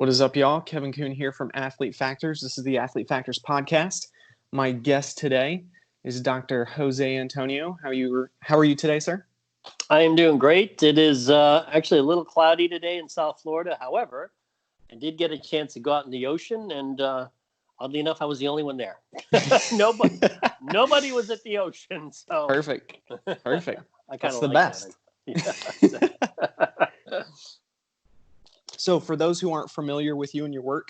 What is up, y'all? Kevin Kuhn here from Athlete Factors. This is the Athlete Factors podcast. My guest today is Dr. Jose Antonio. How are you today, sir? I am doing great. It is actually a little cloudy today in South Florida. However, I did get a chance to go out in the ocean, and oddly enough, I was the only one there. Nobody was at the ocean. So Perfect. I That's the like best. That. Yeah. So for those who aren't familiar with you and your work,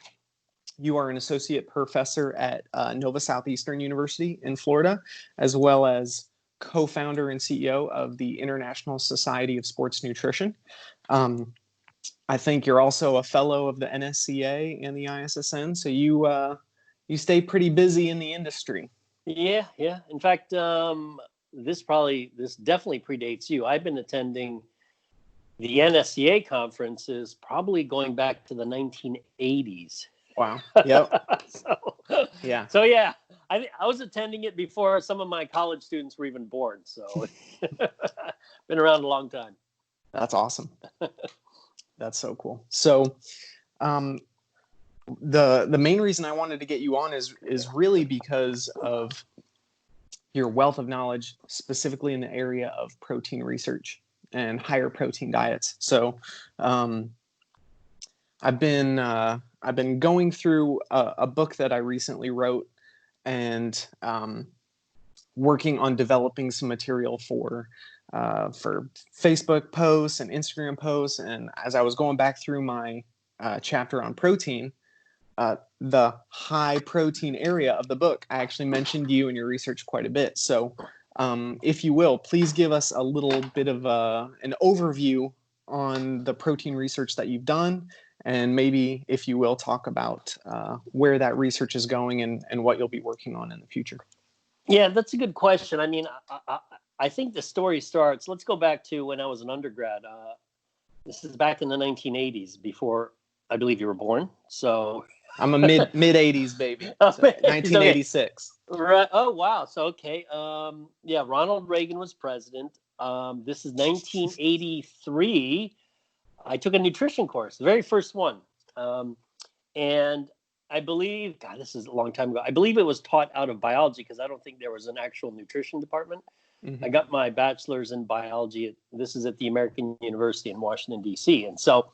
you are an associate professor at Southeastern University in Florida, as well as co-founder and CEO of the International Society of Sports Nutrition. I think you're also a fellow of the NSCA and the ISSN, so you stay pretty busy in the industry. Yeah. In fact, this definitely predates you. I've been attending the NSCA conferences probably going back to the 1980s. Wow. Yep. So yeah, I was attending it before some of my college students were even born. So been around a long time. That's awesome. That's so cool. So the main reason I wanted to get you on is really because of your wealth of knowledge, specifically in the area of protein research and higher protein diets. So I've been going through a book that I recently wrote and working on developing some material for Facebook posts and Instagram posts. And as I was going back through my chapter on protein, the high protein area of the book, I actually mentioned you and your research quite a bit. So if you will, please give us a little bit of an overview on the protein research that you've done, and maybe, if you will, talk about where that research is going and what you'll be working on in the future. Yeah, that's a good question. I mean, I think the story starts, let's go back to when I was an undergrad. This is back in the 1980s, before I believe you were born. So I'm a mid 80s baby. So 1986. Right. Oh, wow. So, okay. Yeah, Ronald Reagan was president. This is 1983. I took a nutrition course, the very first one. And I believe, God, this is a long time ago. I believe it was taught out of biology because I don't think there was an actual nutrition department. Mm-hmm. I got my bachelor's in biology. This is at the American University in Washington, D.C. And so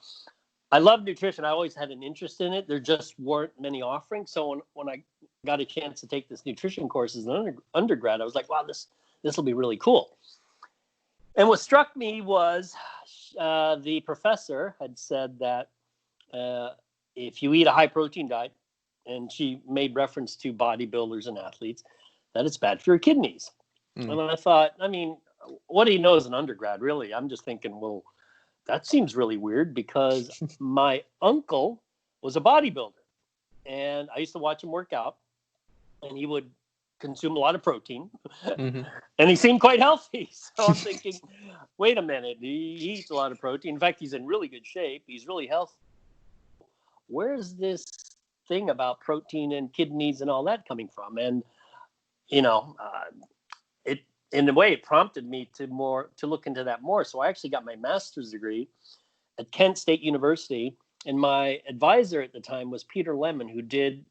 I love nutrition. I always had an interest in it. There just weren't many offerings. So when I got a chance to take this nutrition course as an undergrad, I was like, wow, this will be really cool. And what struck me was the professor had said that if you eat a high protein diet, and she made reference to bodybuilders and athletes, that it's bad for your kidneys. Mm. And I thought, I mean, what do you know as an undergrad, really? I'm just thinking, well, that seems really weird because my uncle was a bodybuilder and I used to watch him work out and he would consume a lot of protein mm-hmm. and he seemed quite healthy. So I'm thinking, wait a minute, he eats a lot of protein. In fact, he's in really good shape. He's really healthy. Where's this thing about protein and kidneys and all that coming from? And, you know, it, in a way, it prompted me to look into that more. So I actually got my master's degree at Kent State University, and my advisor at the time was Peter Lemon, who did,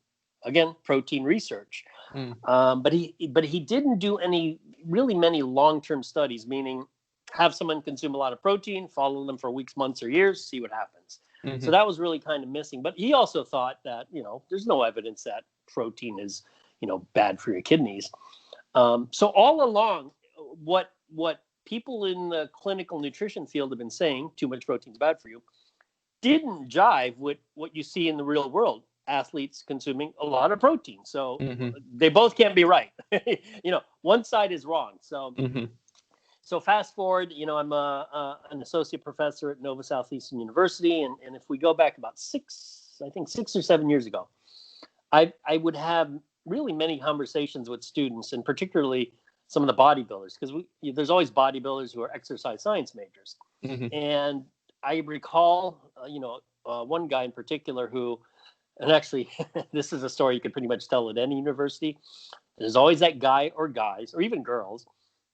again, protein research. But he didn't do many long-term studies, meaning have someone consume a lot of protein, follow them for weeks, months, or years, see what happens. Mm-hmm. So that was really kind of missing. But he also thought that, you know, there's no evidence that protein is, you know, bad for your kidneys. So all along, what people in the clinical nutrition field have been saying, too much protein is bad for you, didn't jive with what you see in the real world. Athletes consuming a lot of protein. So mm-hmm. they both can't be right. You know, one side is wrong. So mm-hmm. So fast forward, you know, I'm an associate professor at Southeastern University. And if we go back about 6 or 7 years ago, I would have really many conversations with students, and particularly some of the bodybuilders, because there's always bodybuilders who are exercise science majors. Mm-hmm. And I recall, one guy in particular who, and actually, this is a story you could pretty much tell at any university. There's always that guy or guys, or even girls,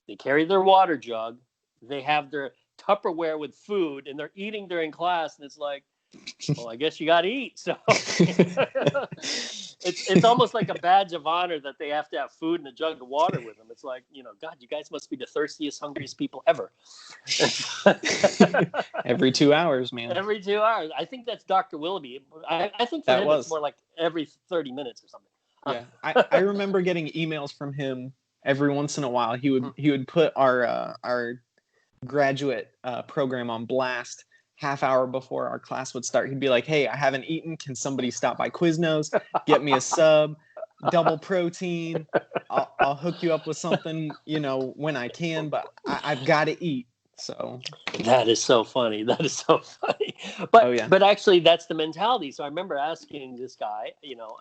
they carry their water jug, they have their Tupperware with food, and they're eating during class, and it's like, Well, I guess you got to eat. So it's almost like a badge of honor that they have to have food and a jug of water with them. It's like, God, you guys must be the thirstiest, hungriest people ever. Every 2 hours, man. Every 2 hours. I think that's Dr. Willoughby. I think for him it's more like every 30 minutes or something. Yeah, I remember getting emails from him every once in a while. He would put our graduate program on blast half hour before our class would start. He'd be like, "Hey, I haven't eaten. Can somebody stop by Quiznos, get me a sub, double protein? I'll hook you up with something, when I can, but I've got to eat." So that is so funny. That is so funny. But oh, yeah. But actually, that's the mentality. So I remember asking this guy,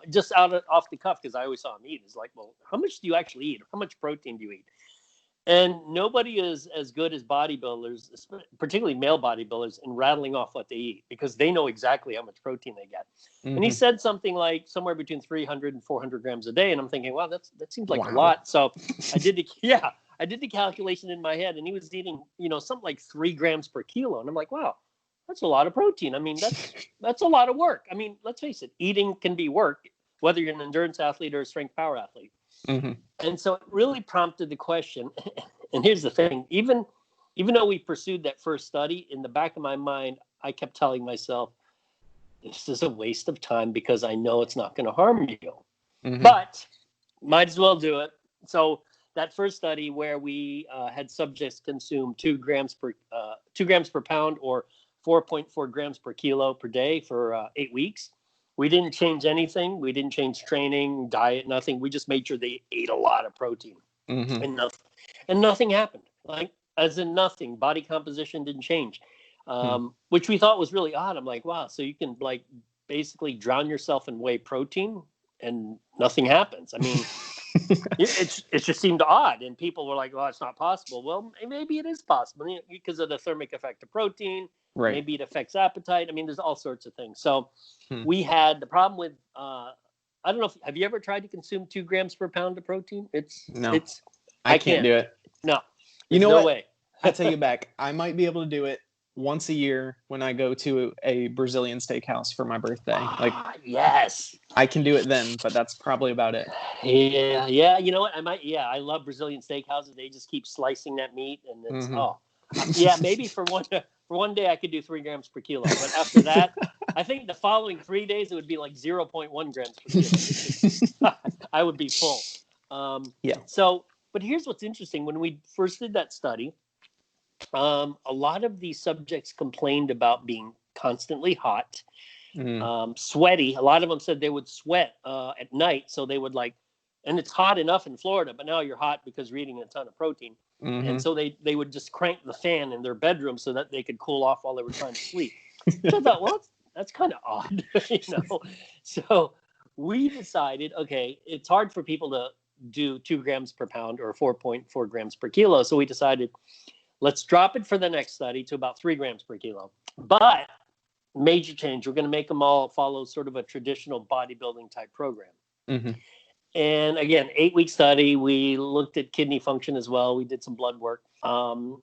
just off the cuff, because I always saw him eat. It's like, well, how much do you actually eat? How much protein do you eat? And nobody is as good as bodybuilders, particularly male bodybuilders, in rattling off what they eat, because they know exactly how much protein they get. Mm-hmm. And he said something like somewhere between 300 and 400 grams a day. And I'm thinking, wow, that seems like a lot. So I did the calculation in my head, and he was eating, something like 3 grams per kilo. And I'm like, wow, that's a lot of protein. I mean, that's a lot of work. I mean, let's face it, eating can be work, whether you're an endurance athlete or a strength power athlete. Mm-hmm. And so it really prompted the question. And here's the thing, even though we pursued that first study, in the back of my mind, I kept telling myself, this is a waste of time because I know it's not going to harm you. Mm-hmm. But might as well do it. So that first study where we had subjects consume 2 grams per pound or 4.4 grams per kilo per day for 8 weeks. We didn't change anything. We didn't change training, diet, nothing. We just made sure they ate a lot of protein. Mm-hmm. And nothing happened. Like, as in nothing. Body composition didn't change, which we thought was really odd. I'm like, wow, so you can basically drown yourself in whey protein and nothing happens. I mean, it just seemed odd. And people were like, well, it's not possible. Well, maybe it is possible because of the thermic effect of protein. Right. Maybe it affects appetite. I mean, there's all sorts of things. So we had the problem with, I don't know, have you ever tried to consume 2 grams per pound of protein? I can't do it. No. You know what? Way. I take it back. I might be able to do it once a year when I go to a Brazilian steakhouse for my birthday. Yes. I can do it then, but that's probably about it. Yeah. You know what? I love Brazilian steakhouses. They just keep slicing that meat, and it's maybe for one day I could do 3 grams per kilo, but after that, I think the following 3 days it would be like 0.1 grams per kilo. I would be full. So, but here's what's interesting. When we first did that study, a lot of these subjects complained about being constantly hot, sweaty. A lot of them said they would sweat at night, so they would and it's hot enough in Florida, but now you're hot because you're eating a ton of protein. Mm-hmm. And so they would just crank the fan in their bedroom so that they could cool off while they were trying to sleep. So I thought, well, that's kind of odd, So we decided, okay, it's hard for people to do 2 grams per pound or 4.4 grams per kilo. So we decided, let's drop it for the next study to about 3 grams per kilo. But major change, we're going to make them all follow sort of a traditional bodybuilding type program. Mm-hmm. And again, 8-week study. We looked at kidney function as well. We did some blood work. And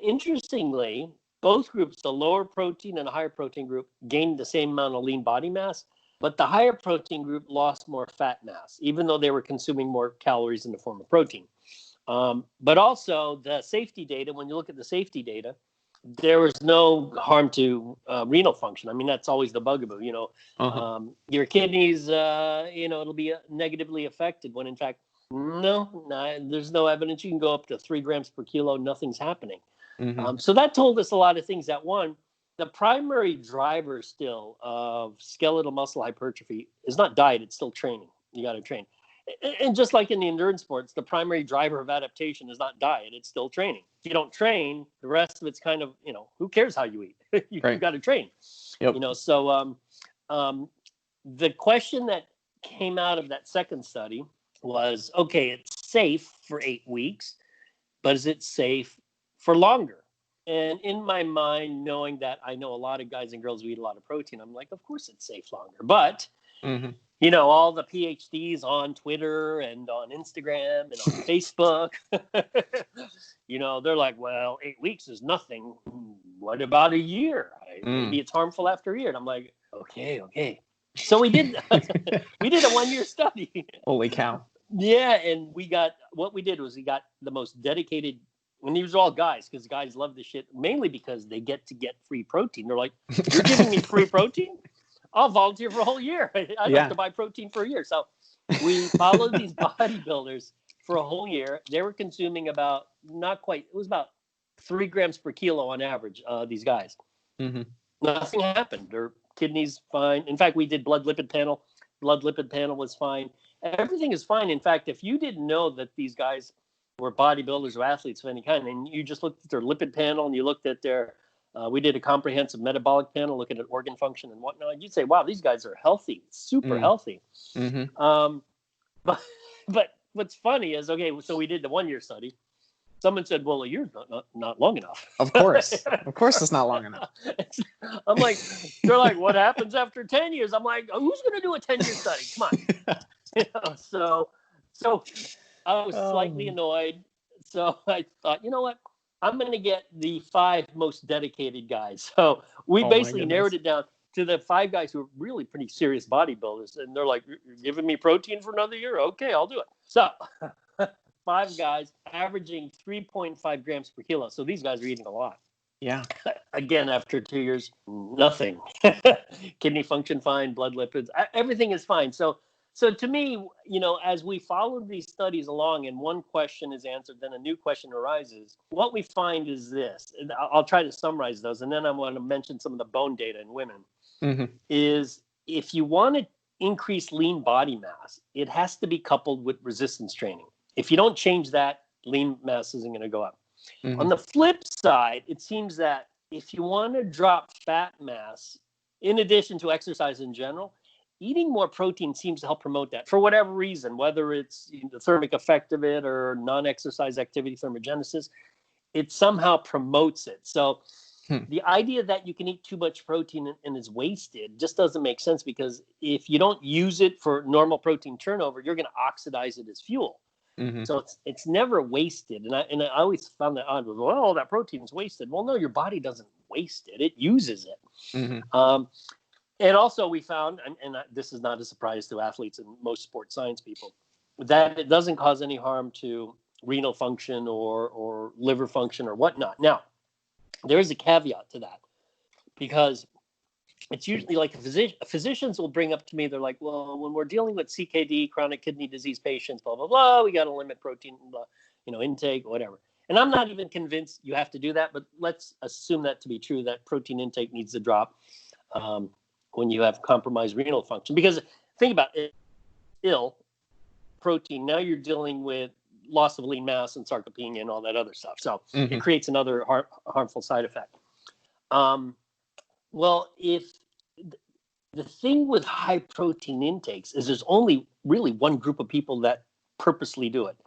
interestingly, both groups, the lower protein and the higher protein group, gained the same amount of lean body mass, but the higher protein group lost more fat mass, even though they were consuming more calories in the form of protein. But also the safety data, when you look at the safety data, there was no harm to renal function. I mean, that's always the bugaboo, your kidneys, it'll be negatively affected when in fact, no, there's no evidence. You can go up to 3 grams per kilo. Nothing's happening. Mm-hmm. So that told us a lot of things. That one, the primary driver still of skeletal muscle hypertrophy is not diet. It's still training. You got to train. And just like in the endurance sports, the primary driver of adaptation is not diet. It's still training. If you don't train, the rest of it's kind of, who cares how you eat? You've got to train. Yep. So the question that came out of that second study was, okay, it's safe for 8 weeks, but is it safe for longer? And in my mind, knowing that I know a lot of guys and girls who eat a lot of protein, I'm like, of course it's safe longer. But all the PhDs on Twitter and on Instagram and on Facebook, they're like, well, 8 weeks is nothing. What about a year? Maybe it's harmful after a year. And I'm like, okay. So we did we did a 1-year study. Holy cow. Yeah, and we got the most dedicated, and these are all guys, because guys love this shit, mainly because they get free protein. They're like, you're giving me free protein? I'll volunteer for a whole year. I don't have to buy protein for a year. So we followed these bodybuilders for a whole year. They were consuming about, it was about 3 grams per kilo on average, these guys. Mm-hmm. Nothing happened. Their kidneys fine. In fact, we did blood lipid panel. Blood lipid panel was fine. Everything is fine. In fact, if you didn't know that these guys were bodybuilders or athletes of any kind, and you just looked at their lipid panel and you looked at their, we did a comprehensive metabolic panel looking at organ function and whatnot, you'd say, wow, these guys are healthy, super healthy. Mm-hmm. But what's funny is, okay, so we did the 1-year study. Someone said, well, a year's not long enough. Of course it's not long enough. I'm like, they're like, what happens after 10 years? I'm like, who's going to do a 10-year study? Come on. So I was slightly annoyed. So I thought, you know what? I'm going to get the 5 most dedicated guys. So we basically narrowed it down to the 5 guys who are really pretty serious bodybuilders. And they're like, you're giving me protein for another year? Okay, I'll do it. So 5 guys averaging 3.5 grams per kilo. So these guys are eating a lot. Yeah. Again, after 2 years, nothing. Kidney function fine, blood lipids, everything is fine. So to me, as we follow these studies along and one question is answered, then a new question arises. What we find is this, and I'll try to summarize those, and then I want to mention some of the bone data in women, is if you want to increase lean body mass, it has to be coupled with resistance training. If you don't change that, lean mass isn't going to go up. On the flip side, it seems that if you want to drop fat mass, in addition to exercise in general, eating more protein seems to help promote that for whatever reason, whether it's the thermic effect of it or non-exercise activity thermogenesis, it somehow promotes it. So the idea that you can eat too much protein and it's wasted just doesn't make sense, because if you don't use it for normal protein turnover, you're going to oxidize it as fuel. So it's never wasted. And I always found that odd. Well, that protein is wasted. Well, no, your body doesn't waste it. It uses it. And also we found, and this is not a surprise to athletes and most sports science people, that it doesn't cause any harm to renal function or liver function or whatnot. Now, there is a caveat to that, because it's usually like physicians will bring up to me, they're like, well, when we're dealing with CKD, chronic kidney disease patients, blah, blah, blah, we got to limit protein, intake, whatever. And I'm not even convinced you have to do that, but let's assume that to be true, that protein intake needs to drop when you have compromised renal function. Because think about it, protein, now you're dealing with loss of lean mass and sarcopenia and all that other stuff. So it creates another harmful side effect. Well, if the thing with high protein intakes is there's only really one group of people that purposely do it,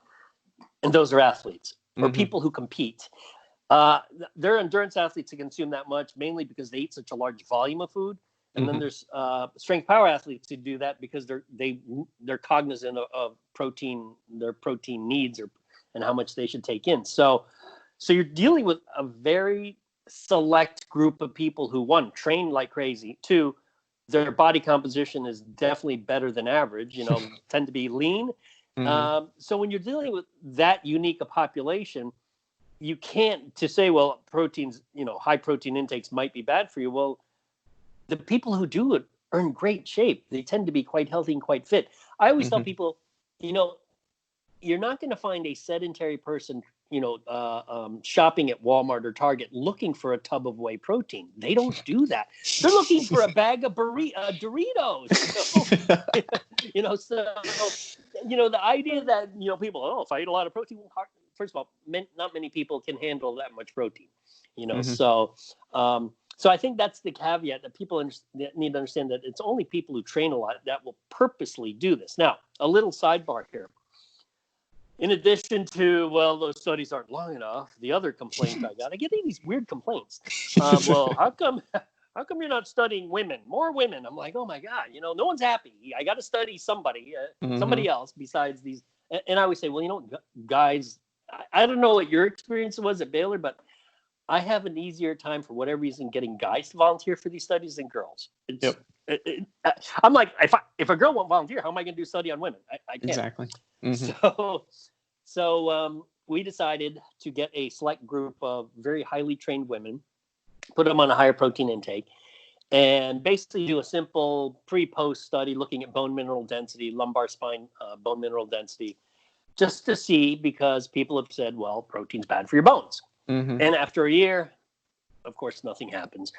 and those are athletes or people who compete. They're endurance athletes who consume that much, mainly because they eat such a large volume of food. And then there's strength power athletes who do that because they're cognizant of protein, their protein needs and how much they should take in. So you're dealing with a very select group of people who, 1, train like crazy, 2, their body composition is definitely better than average, tend to be lean. So when you're dealing with that unique a population, you can't to say, well, proteins, high protein intakes might be bad for you. Well, the people who do it are in great shape. They tend to be quite healthy and quite fit. I always tell people, you're not going to find a sedentary person, shopping at Walmart or Target looking for a tub of whey protein. They don't do that. They're looking for a bag of Doritos. So the idea that people, if I eat a lot of protein, first of all, not many people can handle that much protein. So I think that's the caveat that people need to understand, that it's only people who train a lot that will purposely do this. Now, a little sidebar here. In addition to, well, those studies aren't long enough, the other complaint I get these weird complaints. Well, how come how come you're not studying women, more women? I'm like, oh my God, no one's happy. I got to study somebody else besides these. And I always say, well, guys, I don't know what your experience was at Baylor, but I have an easier time for whatever reason getting guys to volunteer for these studies than girls. I'm like, if a girl won't volunteer, how am I going to do study on women? I can't. Exactly. Mm-hmm. So we decided to get a select group of very highly trained women, put them on a higher protein intake, and basically do a simple pre-post study looking at bone mineral density, lumbar spine bone mineral density, just to see, because people have said, well, protein's bad for your bones. Mm-hmm. And after a year, of course, nothing happens.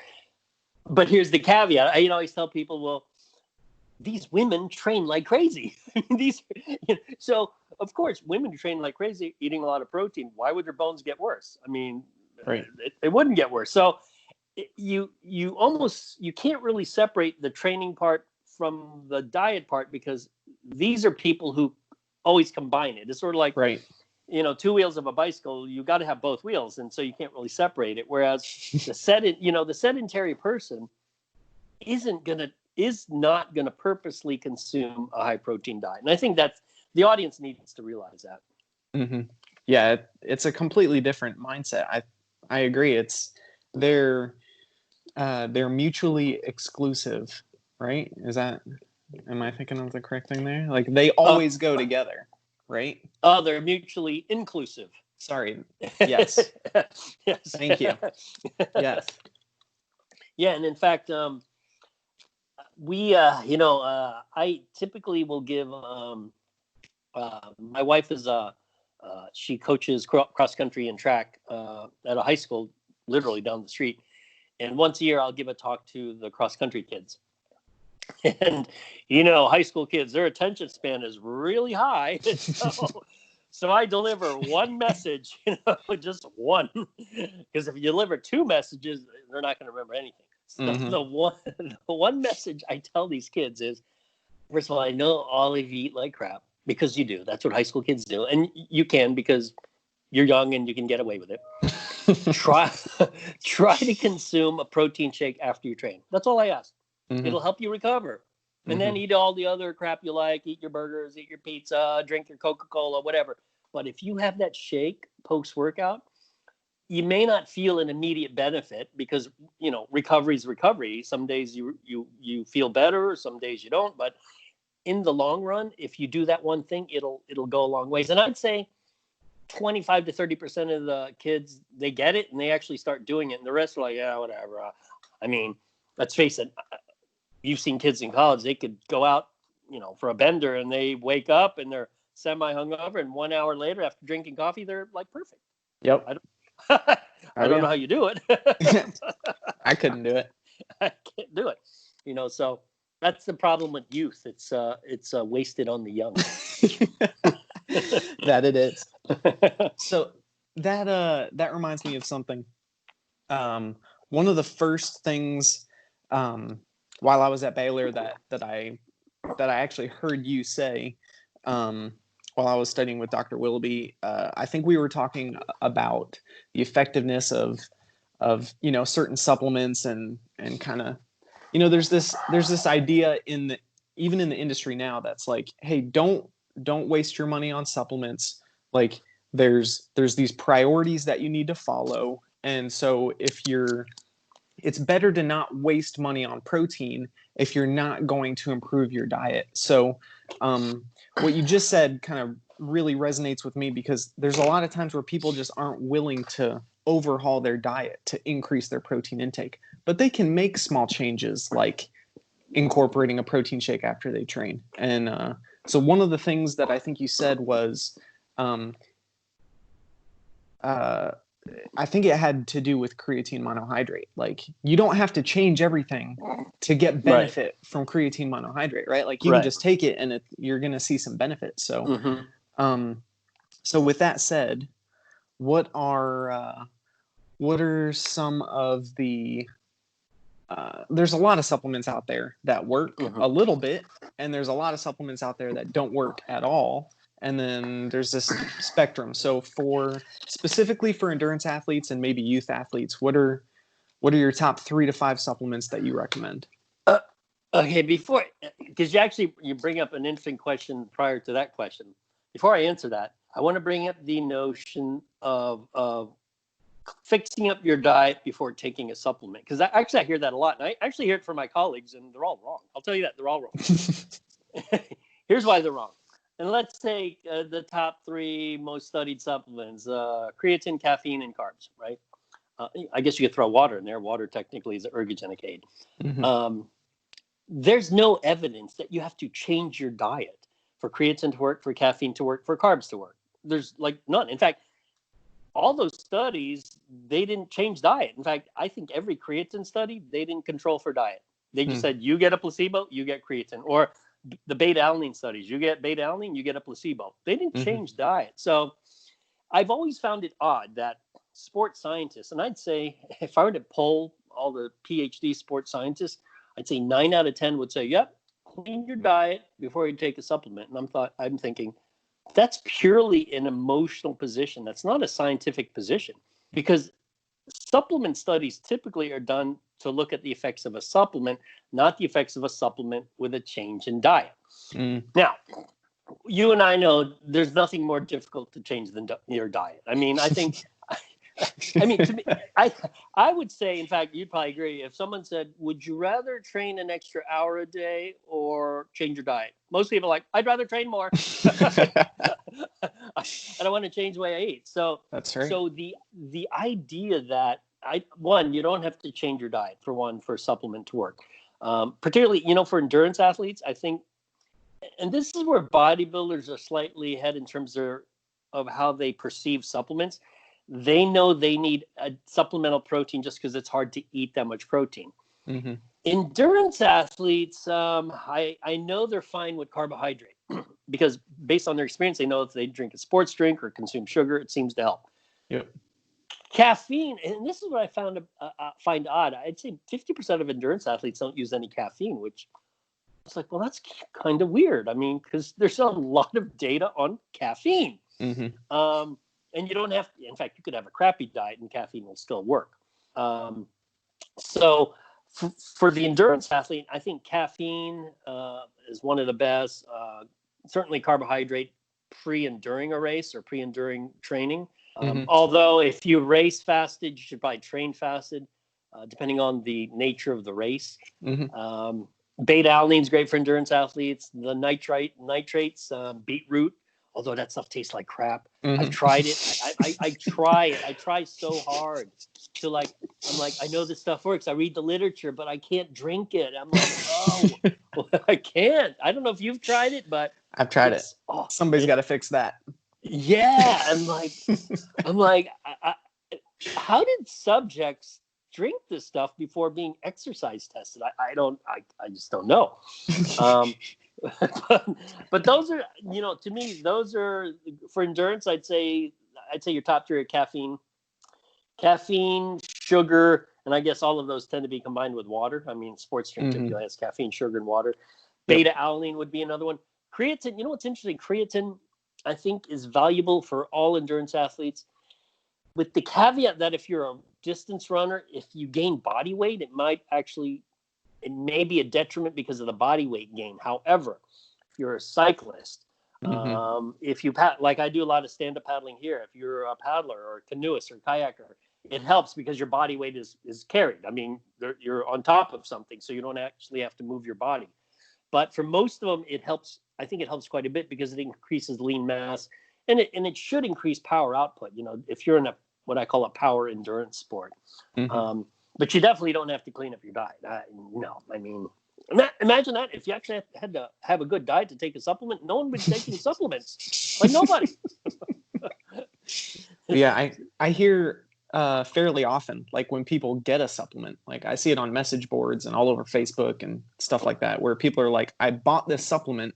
But here's the caveat. I always tell people, well, these women train like crazy. So, of course, women train like crazy, eating a lot of protein. Why would their bones get worse? I mean, right. It wouldn't get worse. So you can't really separate the training part from the diet part, because these are people who always combine it. It's sort of like, right. Two wheels of a bicycle, you got to have both wheels. And so you can't really separate it. Whereas the sedentary person is not going to purposely consume a high protein diet. And I think that's, the audience needs to realize that. Mm-hmm. Yeah. It's a completely different mindset. I agree. They're mutually exclusive, right? Am I thinking of the correct thing there? Like, they always go together, right? Oh, they're mutually inclusive. Sorry. Yes. Yes. Thank you. Yes. Yeah. And in fact, I typically will give, my wife is, she coaches cross country and track at a high school, literally down the street. And once a year, I'll give a talk to the cross country kids. And, high school kids, their attention span is really high. So I deliver one message, just one. Because if you deliver two messages, they're not going to remember anything. So the one message I tell these kids is, first of all, I know all of you eat like crap, because you do. That's what high school kids do. And you can, because you're young and you can get away with it. Try to consume a protein shake after you train. That's all I ask. Mm-hmm. It'll help you recover. And then eat all the other crap you like. Eat your burgers, eat your pizza, drink your Coca-Cola, whatever. But if you have that shake post-workout, you may not feel an immediate benefit, because, recovery is recovery. Some days you feel better, some days you don't. But in the long run, if you do that one thing, it'll go a long ways. And I'd say 25 to 30% of the kids, they get it and they actually start doing it. And the rest are like, yeah, whatever. I mean, let's face it. You've seen kids in college, they could go out, for a bender, and they wake up and they're semi-hungover, and 1 hour later, after drinking coffee, they're like perfect. Yep. I don't know how you do it. I couldn't do it. I can't do it. So that's the problem with youth. It's wasted on the young. That it is. So that reminds me of something. One of the first things, while I was at Baylor, that I actually heard you say, while I was studying with Dr. Willoughby, I think we were talking about the effectiveness of certain supplements, and kind of, there's this idea even in the industry now that's like, hey, don't waste your money on supplements. Like, there's these priorities that you need to follow, and so it's better to not waste money on protein if you're not going to improve your diet. So what you just said kind of really resonates with me, because there's a lot of times where people just aren't willing to overhaul their diet to increase their protein intake, but they can make small changes, like incorporating a protein shake after they train. And so one of the things that I think you said was, I think it had to do with creatine monohydrate. Like, you don't have to change everything to get benefit from creatine monohydrate, right? Like, you can just take it and you're going to see some benefit. So, so with that said, what are some of the, there's a lot of supplements out there that work a little bit, and there's a lot of supplements out there that don't work at all. And then there's this spectrum. So specifically for endurance athletes and maybe youth athletes, what are What are your top 3 to 5 supplements that you recommend? Okay, because you bring up an interesting question prior to that question. Before I answer that, I want to bring up the notion of fixing up your diet before taking a supplement. Because I hear that a lot. And I actually hear it from my colleagues, and they're all wrong. I'll tell you that. They're all wrong. Here's why they're wrong. And let's take the top 3 most studied supplements, creatine, caffeine, and carbs, right? I guess you could throw water in there. Water technically is an ergogenic aid. Mm-hmm. There's no evidence that you have to change your diet for creatine to work, for caffeine to work, for carbs to work. There's like none. In fact, all those studies, they didn't change diet. In fact, I think every creatine study, they didn't control for diet. They just said, you get a placebo, you get creatine. Or the beta-alanine studies, you get beta-alanine, you get a placebo. They didn't change diet. So I've always found it odd that sports scientists, and I'd say if I were to poll all the PhD sports scientists, I'd say 9 out of 10 would say, yep, clean your diet before you take a supplement. And I'm thinking, that's purely an emotional position. That's not a scientific position, because supplement studies typically are done to look at the effects of a supplement, not the effects of a supplement with a change in diet. Now, you and I know there's nothing more difficult to change than your diet. I mean, I think, to me, I would say, in fact, you'd probably agree, if someone said, would you rather train an extra hour a day or change your diet? Most people are like, I'd rather train more. I don't want to change the way I eat. So that's right. So the idea that you don't have to change your diet for a supplement to work. Particularly, for endurance athletes, I think, and this is where bodybuilders are slightly ahead in terms of how they perceive supplements. They know they need a supplemental protein just because it's hard to eat that much protein. Mm-hmm. Endurance athletes, I know they're fine with carbohydrate because based on their experience, they know if they drink a sports drink or consume sugar, it seems to help. Yep. Caffeine, and this is what I find odd. I'd say 50% of endurance athletes don't use any caffeine, which it's like, well, that's kind of weird. I mean, because there's a lot of data on caffeine. Mm-hmm. And you don't have to, in fact, you could have a crappy diet and caffeine will still work. So for the endurance athlete, I think caffeine is one of the best. Certainly carbohydrate pre and during a race or pre and during training. Although if you race fasted, you should probably train fasted, depending on the nature of the race. Mm-hmm. Beta-alanine is great for endurance athletes. The nitrates, beetroot, although that stuff tastes like crap. Mm-hmm. I've tried it. I try it. I try so hard to I'm like, I know this stuff works. I read the literature, but I can't drink it. I'm like, oh, I can't. I don't know if you've tried it, but I've tried it. Somebody's got to fix that. Yeah. I'm like, how did subjects drink this stuff before being exercise tested? I just don't know. But those are, to me, those are for endurance. I'd say your top 3 are caffeine, sugar, and I guess all of those tend to be combined with water. I mean, sports drink typically has caffeine, sugar, and water. Beta-alanine would be another one. Creatine, what's interesting? Creatine, I think, is valuable for all endurance athletes, with the caveat that if you're a distance runner, if you gain body weight, it may be a detriment because of the body weight gain. However, if you're a cyclist, if you like I do a lot of stand-up paddling here, if you're a paddler or a canoeist or kayaker, it helps because your body weight is carried. I mean, you're on top of something, so you don't actually have to move your body. But for most of them, it helps. I think it helps quite a bit because it increases lean mass, and it should increase power output. If you're in what I call a power endurance sport. Mm-hmm. But you definitely don't have to clean up your diet. No, I mean, imagine that if you actually had to have a good diet to take a supplement, no one would be taking supplements. Like nobody. Yeah, I hear fairly often, like when people get a supplement, like I see it on message boards and all over Facebook and stuff like that, where people are like, I bought this supplement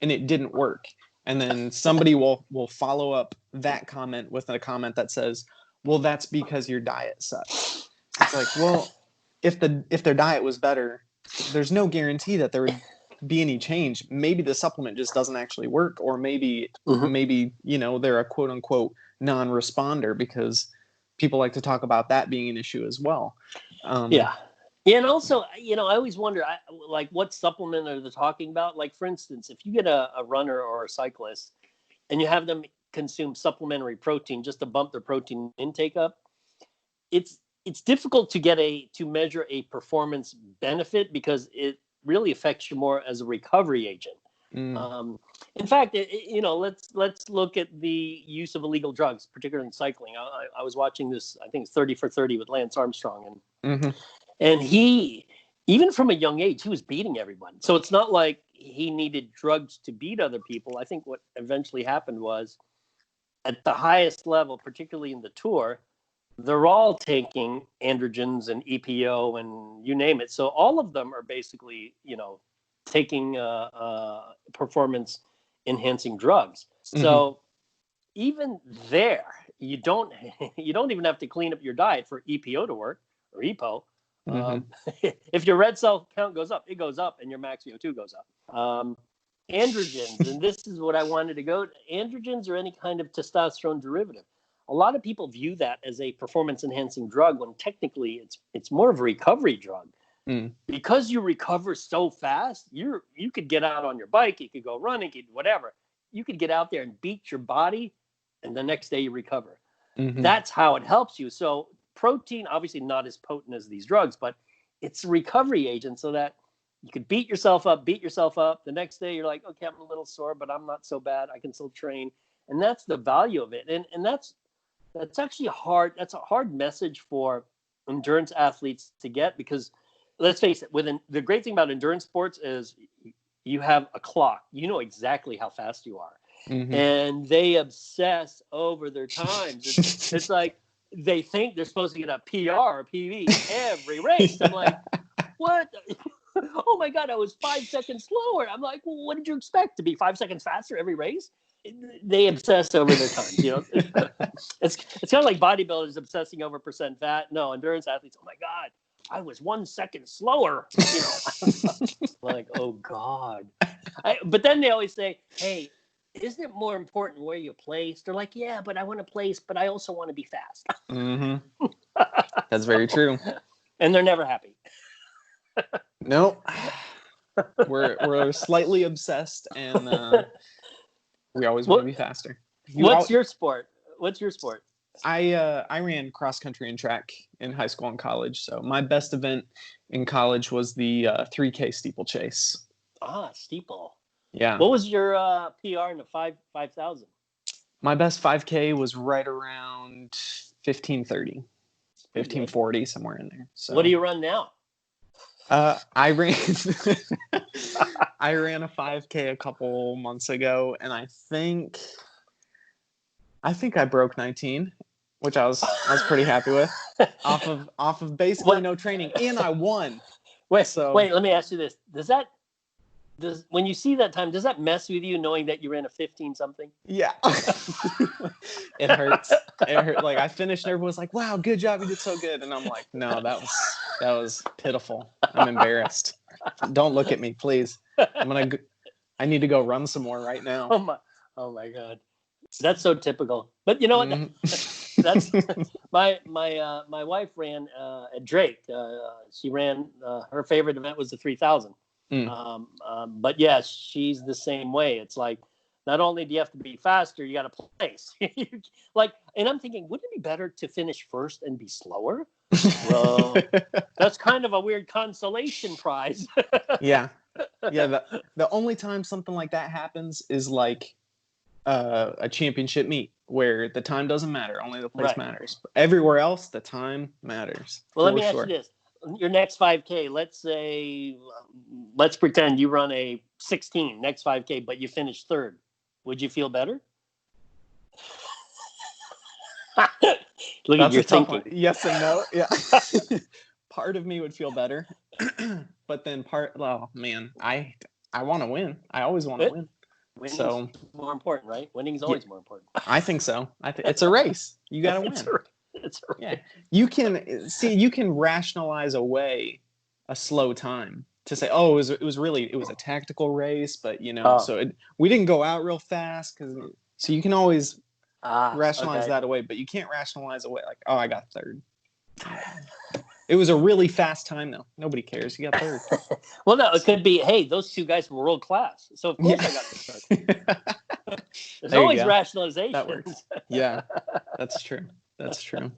and it didn't work. And then somebody will follow up that comment with a comment that says, well, that's because your diet sucks. It's like, well, if their diet was better, there's no guarantee that there would be any change. Maybe the supplement just doesn't actually work, or maybe they're a quote unquote non-responder because people like to talk about that being an issue as well. Yeah. And also, I always wonder, like, what supplement are they talking about? Like, for instance, if you get a runner or a cyclist and you have them consume supplementary protein just to bump their protein intake up, it's difficult to measure a performance benefit because it really affects you more as a recovery agent. In fact, let's look at the use of illegal drugs, particularly in cycling. I was watching this, I think it's 30 for 30 with Lance Armstrong, and he, even from a young age, he was beating everyone. So it's not like he needed drugs to beat other people. I think what eventually happened was, at the highest level, particularly in the Tour, they're all taking androgens and EPO and you name it. So all of them are basically, taking performance enhancing drugs. So even there, you don't even have to clean up your diet for EPO to work, or EPO. If your red cell count goes up, it goes up, and your max VO2 goes up. Androgens, and this is what I wanted to go to. Androgens or any kind of testosterone derivative. A lot of people view that as a performance-enhancing drug when technically it's more of a recovery drug. Because you recover so fast, you could get out on your bike, you could go running, whatever. You could get out there and beat your body, and the next day you recover. That's how it helps you. So protein, obviously not as potent as these drugs, but it's a recovery agent so that you could beat yourself up. The next day you're like, okay, I'm a little sore, but I'm not so bad. I can still train. And that's the value of it. And that's actually hard. That's a hard message for endurance athletes to get, because let's face it, the great thing about endurance sports is you have a clock. You know exactly how fast you are. And they obsess over their times. It's like they think they're supposed to get a PR or PB every race. I'm like, what? Oh my God, I was 5 seconds slower. I'm like, well, what did you expect? To be 5 seconds faster every race? They obsess over their times. It's kind of like bodybuilders obsessing over percent fat. No, endurance athletes, oh my God, I was 1 second slower. Like, oh God. But then they always say, hey, isn't it more important where you place? They're like, yeah, but I want to place, but I also want to be fast. That's very true. And they're never happy. Nope. We're slightly obsessed, and we always want to be faster. What's your sport? I ran cross country and track in high school and college. So my best event in college was the 3K steeplechase. Steeple. Yeah. What was your PR in the 5,000? My best 5K was right around 15:30, 15:40, somewhere in there. So what do you run now? I ran a 5K a couple months ago, and I think I broke 19, which I was pretty happy with, off of basically no training, and I won. Wait, let me ask you this: when you see that time, does that mess with you knowing that you ran a 15 something? Yeah. It hurts. It hurt. Like, I finished and everyone was like, wow, good job, you did so good. And I'm like, no, that was pitiful. I'm embarrassed. Don't look at me, please. I need to go run some more right now. Oh my God. That's so typical. But you know what? That's my wife ran at Drake. She ran her favorite event was the 3,000. But yeah, she's the same way. It's like, not only do you have to be faster, you got to place. And I'm thinking, wouldn't it be better to finish first and be slower? Well, that's kind of a weird consolation prize. Yeah. The only time something like that happens is like a championship meet where the time doesn't matter, only the place matters. But everywhere else, the time matters. Well, let me ask you this. Your next 5K, let's pretend you run a 16 next 5K, but you finish third. Would you feel better? Look at your thinking. Yes and no. Yeah. Part of me would feel better, but then oh man, I want to win. I always want to win. Winning's more important, right? Winning is always more important. I think so. It's a race. You got to win. It's a race. Yeah. You can rationalize away a slow time to say, oh, it was a tactical race, but so we didn't go out real fast so you can always rationalize Okay. that away, but you can't rationalize away like, oh, I got third. It was a really fast time though. Nobody cares. You got third. Well, no, it could be, hey, those two guys were world class, so of course Yeah. I got the third. There's There you always go. rationalization. That works. Yeah, that's true. That's true.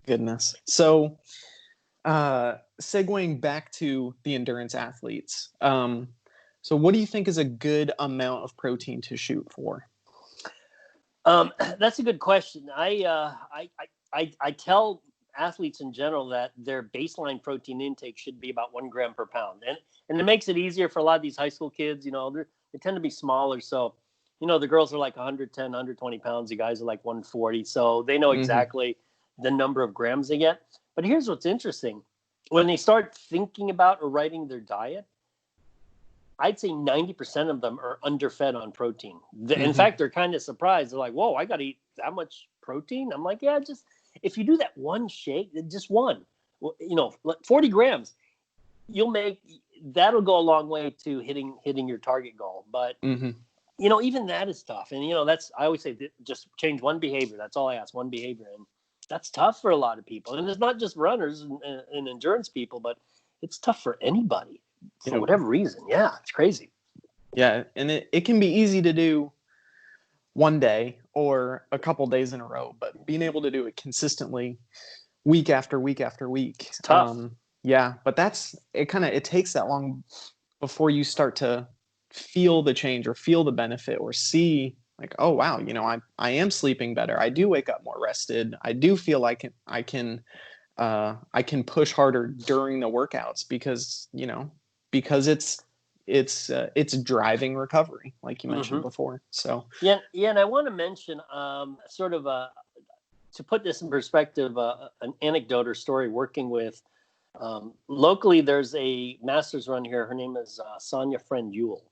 Goodness. So, segueing back to the endurance athletes. So what do you think is a good amount of protein to shoot for? That's a good question. I tell athletes in general that their baseline protein intake should be about 1 gram per pound, and it makes it easier for a lot of these high school kids. You know, they tend to be smaller, so you know the girls are like 110, 120 pounds. The guys are like 140, so they know exactly the number of grams they get. But here's what's interesting: when they start thinking about or writing their diet, I'd say 90% of them are underfed on protein. In fact, they're kind of surprised. They're like, whoa, I got to eat that much protein? I'm like, yeah, just if you do that one shake, just one, you know, 40 grams, that'll go a long way to hitting your target goal. But, you know, even that is tough. And, you know, I always say just change one behavior. That's all I ask, one behavior. And that's tough for a lot of people. And it's not just runners and endurance people, but it's tough for anybody. For whatever reason. Yeah, it's crazy. Yeah, and it can be easy to do one day or a couple days in a row, but being able to do it consistently week after week after week. It's tough. Yeah, but it takes that long before you start to feel the change or feel the benefit or see like, oh wow, you know, I am sleeping better. I do wake up more rested. I do feel like I can push harder during the workouts because it's driving recovery, like you mentioned before. So yeah, and I want to mention sort of to put this in perspective, an anecdote or story working with locally. There's a masters run here. Her name is Sonia Friend Yule,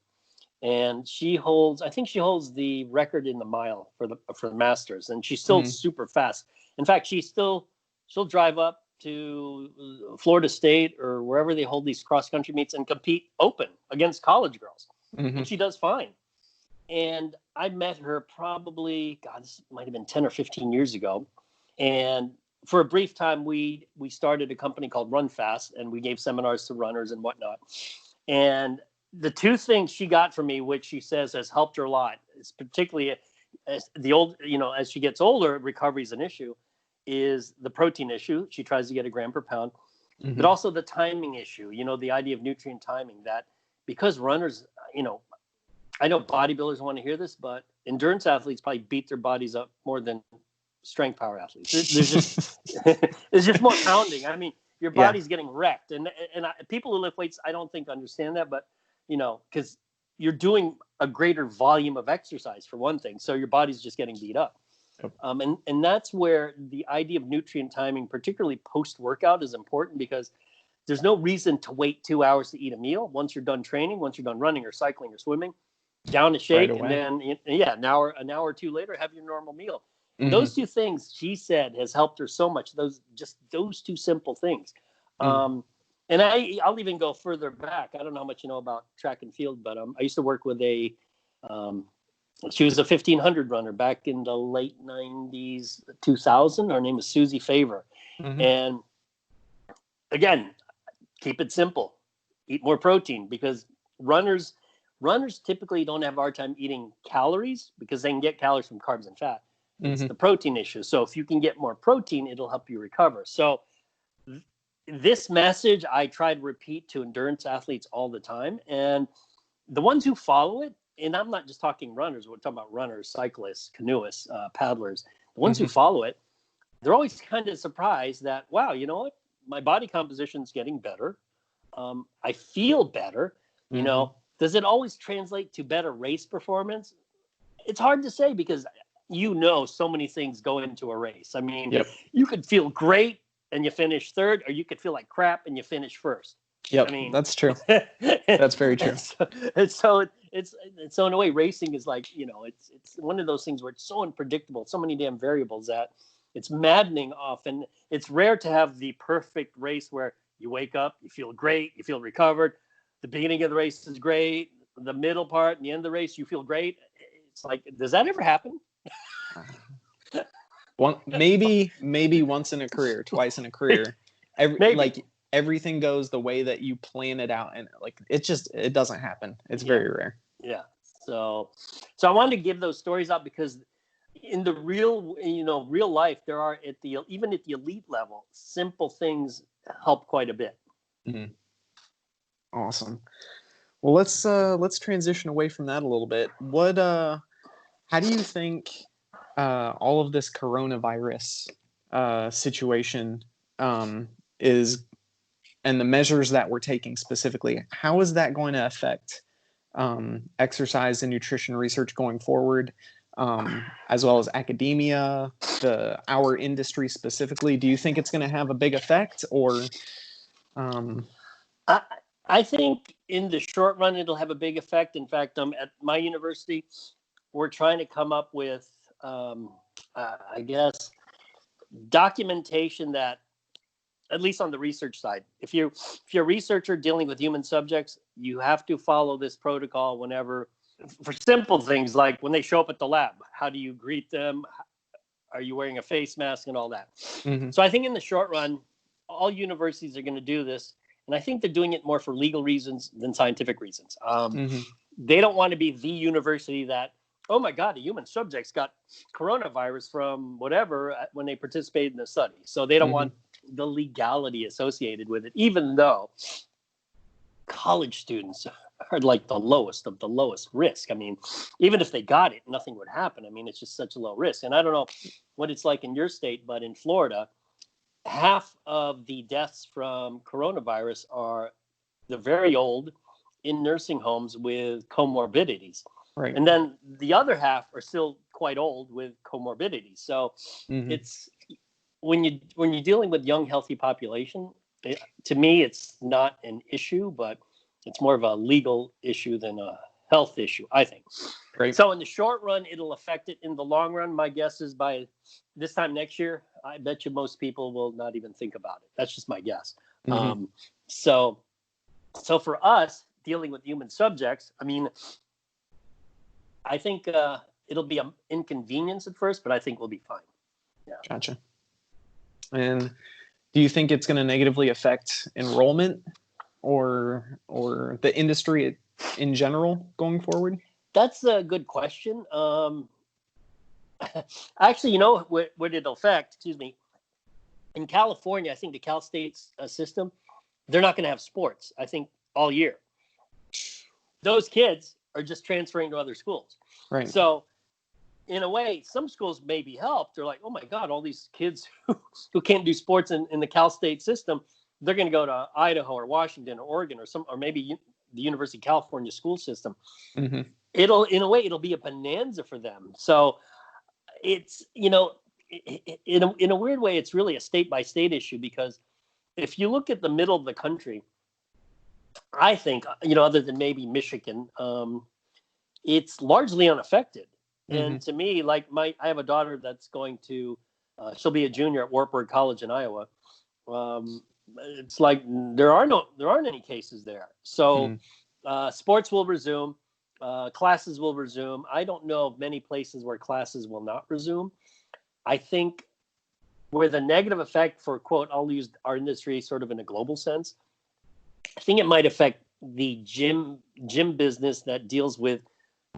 and I think she holds the record in the mile for the masters, and she's still super fast. In fact, she'll drive up to Florida State or wherever they hold these cross country meets and compete open against college girls. And she does fine. And I met her probably, this might have been 10 or 15 years ago. And for a brief time, we started a company called Run Fast, and we gave seminars to runners and whatnot. And the two things she got from me, which she says has helped her a lot, is particularly as as she gets older, recovery is an issue, is the protein issue. She tries to get 1 gram per pound, but also the timing issue, you know, the idea of nutrient timing, that because runners, you know, I know bodybuilders want to hear this, but endurance athletes probably beat their bodies up more than strength power athletes. There's just more pounding. I mean, your body's getting wrecked. And people who lift weights, I don't think understand that, but, you know, because you're doing a greater volume of exercise for one thing. So your body's just getting beat up. And that's where the idea of nutrient timing, particularly post-workout, is important, because there's no reason to wait 2 hours to eat a meal. Once you're done training, once you're done running or cycling or swimming, down a shake, and then an hour or two later, have your normal meal. Those two things, she said, has helped her so much. Those two simple things. And I'll even go further back. I don't know how much you know about track and field, but I used to work with she was a 1500 runner back in the late 90s, 2000. Her name is Susie Favor. And again, keep it simple. Eat more protein, because runners typically don't have a hard time eating calories because they can get calories from carbs and fat. It's the protein issue. So if you can get more protein, it'll help you recover. So this message I try to repeat to endurance athletes all the time. And the ones who follow it, and I'm not just talking runners, we're talking about runners, cyclists, canoeists, paddlers. The ones who follow it, they're always kind of surprised that, wow, you know what? My body composition is getting better. I feel better. You know, does it always translate to better race performance? It's hard to say, because so many things go into a race. I mean, you could feel great and you finish third, or you could feel like crap and you finish first. Yep, I mean, that's true. That's very true. So in a way, racing is like, you know, it's one of those things where it's so unpredictable, so many damn variables, that it's maddening often. It's rare to have the perfect race where you wake up, you feel great, you feel recovered. The beginning of the race is great. The middle part and the end of the race, you feel great. It's like, does that ever happen? maybe once in a career, twice in a career. Maybe. Everything goes the way that you plan it out, and like it doesn't happen. It's very rare. Yeah. So I wanted to give those stories out because in the real life, there are even at the elite level, simple things help quite a bit. Mm-hmm. Awesome. Well, let's transition away from that a little bit. How do you think all of this coronavirus situation is, and the measures that we're taking specifically, how is that going to affect exercise and nutrition research going forward, as well as academia, our industry specifically? Do you think it's going to have a big effect, or? I think in the short run, it'll have a big effect. In fact, at my university, we're trying to come up with, I guess, documentation that, at least on the research side, if you're a researcher dealing with human subjects, you have to follow this protocol whenever, for simple things like when they show up at the lab, how do you greet them? Are you wearing a face mask and all that? Mm-hmm. So I think in the short run, all universities are going to do this. And I think they're doing it more for legal reasons than scientific reasons. They don't want to be the university that, oh my God, the human subjects got coronavirus from whatever when they participated in the study. So they don't want the legality associated with it, even though college students are like the lowest of the lowest risk. I mean, even if they got it, nothing would happen. I mean, it's just such a low risk. And I don't know what it's like in your state, but in Florida, half of the deaths from coronavirus are the very old in nursing homes with comorbidities. Right. And then the other half are still quite old with comorbidities. So it's when you're dealing with young, healthy population, to me, it's not an issue, but it's more of a legal issue than a health issue, I think. Right. So in the short run, it'll affect it. In the long run, my guess is by this time next year, I bet you most people will not even think about it. That's just my guess. So for us dealing with human subjects, I mean, I think it'll be an inconvenience at first, but I think we'll be fine. Yeah. Gotcha. And do you think it's going to negatively affect enrollment or the industry in general going forward? That's a good question. Actually, you know what it'll affect? Excuse me. In California, I think the Cal State's system, they're not going to have sports, I think, all year. Those kids are just transferring to other schools. Right. So, in a way, some schools may be helped. They're like, oh my God, all these kids who can't do sports in the Cal State system, they're going to go to Idaho or Washington or Oregon or maybe the University of California school system. It'll, in a way, it'll be a bonanza for them. So it's, in a weird way, it's really a state by state issue, because if you look at the middle of the country, I think, other than maybe Michigan, it's largely unaffected. And to me, like I have a daughter that's going to, she'll be a junior at Wartburg College in Iowa. It's like there aren't any cases there. So sports will resume, classes will resume. I don't know of many places where classes will not resume. I think where the negative effect for, quote, I'll use our industry sort of in a global sense, I think it might affect the gym business that deals with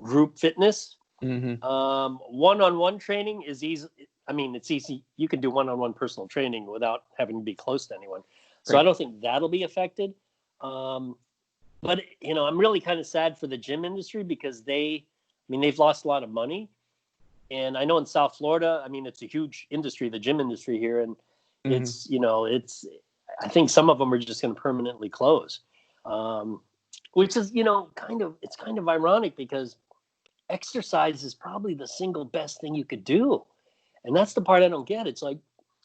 group fitness. One-on-one training is easy. I mean, it's easy. You can do one-on-one personal training without having to be close to anyone. So right. I don't think that'll be affected. But, I'm really kind of sad for the gym industry, because they've lost a lot of money. And I know in South Florida, it's a huge industry, the gym industry here. And it's, I think some of them are just going to permanently close, which is, it's kind of ironic, because exercise is probably the single best thing you could do. And that's the part I don't get. It's like,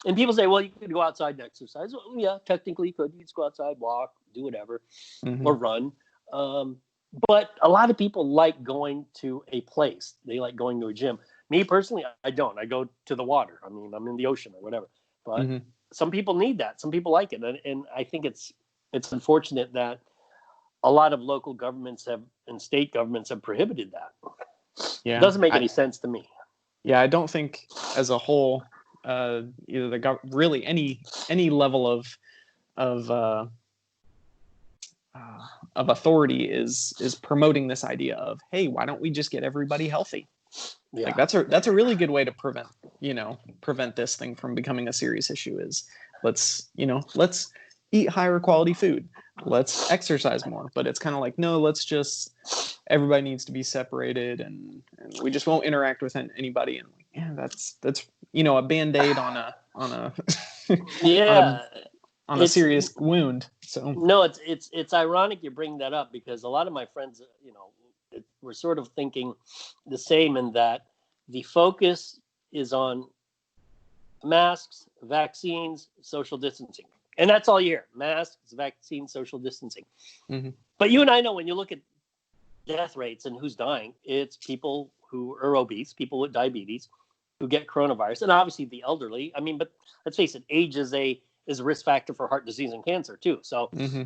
and people say, well, you could go outside and exercise. Well, yeah, technically you could. You just go outside, walk, do whatever, or run. But a lot of people like going to a place. They like going to a gym. Me personally, I don't. I go to the water. I'm in the ocean or whatever. But some people need that. Some people like it. And I think it's unfortunate that a lot of local governments and state governments have prohibited that. Yeah, it doesn't make any sense to me. Yeah, I don't think as a whole, either really any level of uh, of authority is promoting this idea of, hey, why don't we just get everybody healthy? Yeah. Like that's a really good way to prevent this thing from becoming a serious issue. Is let's eat higher quality food, let's exercise more. But it's kind of like, no, let's just, everybody needs to be separated, and we just won't interact with anybody. And like, yeah, that's a band-aid on a Yeah. on a serious wound. So no, it's ironic you bring that up, because a lot of my friends, we're sort of thinking the same, in that the focus is on masks, vaccines, social distancing. And that's all you hear: masks, vaccines, social distancing. mm-hmm. But you and I know, when you look at death rates and who's dying, it's people who are obese, people with diabetes, who get coronavirus, and obviously the elderly. I mean, but let's face it, age is a risk factor for heart disease and cancer too. So Mm-hmm.